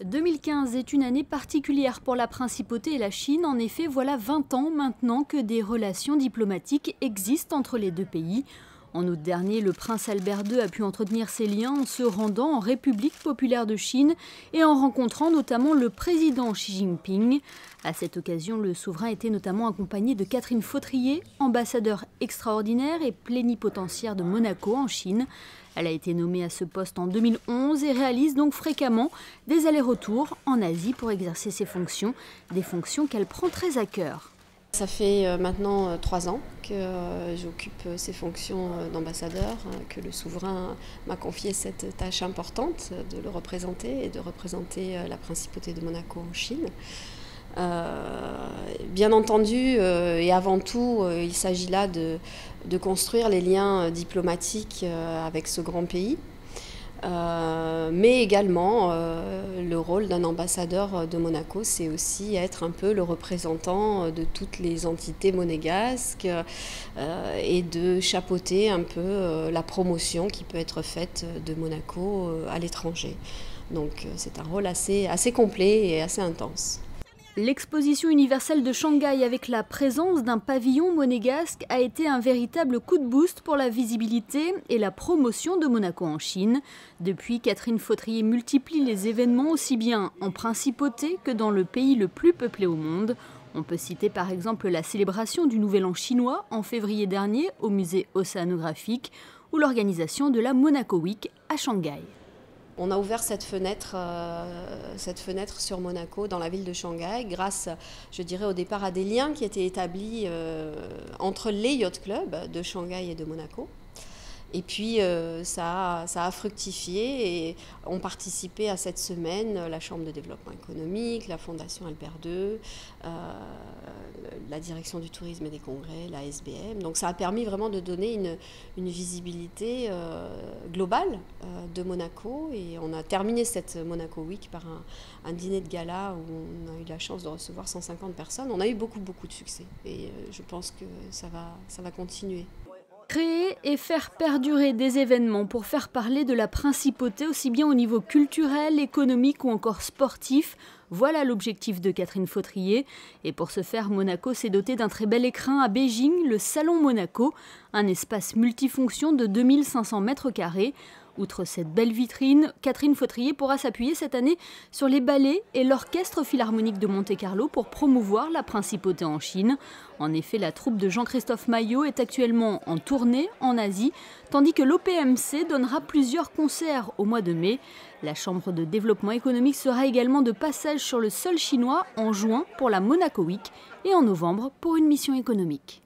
2015 est une année particulière pour la Principauté et la Chine. En effet, voilà 20 ans maintenant que des relations diplomatiques existent entre les deux pays. En août dernier, le prince Albert II a pu entretenir ses liens en se rendant en République populaire de Chine et en rencontrant notamment le président Xi Jinping. À cette occasion, le souverain était notamment accompagné de Catherine Fautrier, ambassadeur extraordinaire et plénipotentiaire de Monaco en Chine. Elle a été nommée à ce poste en 2011 et réalise donc fréquemment des allers-retours en Asie pour exercer ses fonctions, des fonctions qu'elle prend très à cœur. Ça fait maintenant 3 ans que j'occupe ces fonctions d'ambassadeur, que le souverain m'a confié cette tâche importante de le représenter et de représenter la Principauté de Monaco en Chine. Bien entendu et avant tout, il s'agit là de construire les liens diplomatiques avec ce grand pays. Mais également, le rôle d'un ambassadeur de Monaco, c'est aussi être un peu le représentant de toutes les entités monégasques et de chapeauter un peu la promotion qui peut être faite de Monaco à l'étranger. Donc c'est un rôle assez complet et assez intense. L'exposition universelle de Shanghai avec la présence d'un pavillon monégasque a été un véritable coup de boost pour la visibilité et la promotion de Monaco en Chine. Depuis, Catherine Fautrier multiplie les événements aussi bien en principauté que dans le pays le plus peuplé au monde. On peut citer par exemple la célébration du Nouvel An chinois en février dernier au musée océanographique ou l'organisation de la Monaco Week à Shanghai. On a ouvert cette fenêtre sur Monaco dans la ville de Shanghai grâce, je dirais, au départ à des liens qui étaient établis entre les yacht clubs de Shanghai et de Monaco. Et puis ça a fructifié et ont participé à cette semaine la Chambre de développement économique, la Fondation Albert II, la Direction du tourisme et des congrès, la SBM. Donc ça a permis vraiment de donner une visibilité globale de Monaco. Et on a terminé cette Monaco Week par un dîner de gala où on a eu la chance de recevoir 150 personnes. On a eu beaucoup de succès et je pense que ça va continuer. Créer et faire perdurer des événements pour faire parler de la principauté aussi bien au niveau culturel, économique ou encore sportif, voilà l'objectif de Catherine Fautrier. Et pour ce faire, Monaco s'est doté d'un très bel écrin à Beijing, le Salon Monaco, un espace multifonction de 2500 mètres carrés. Outre cette belle vitrine, Catherine Fautrier pourra s'appuyer cette année sur les ballets et l'orchestre philharmonique de Monte-Carlo pour promouvoir la principauté en Chine. En effet, la troupe de Jean-Christophe Maillot est actuellement en tournée en Asie, tandis que l'OPMC donnera plusieurs concerts au mois de mai. La Chambre de développement économique sera également de passage sur le sol chinois en juin pour la Monaco Week et en novembre pour une mission économique.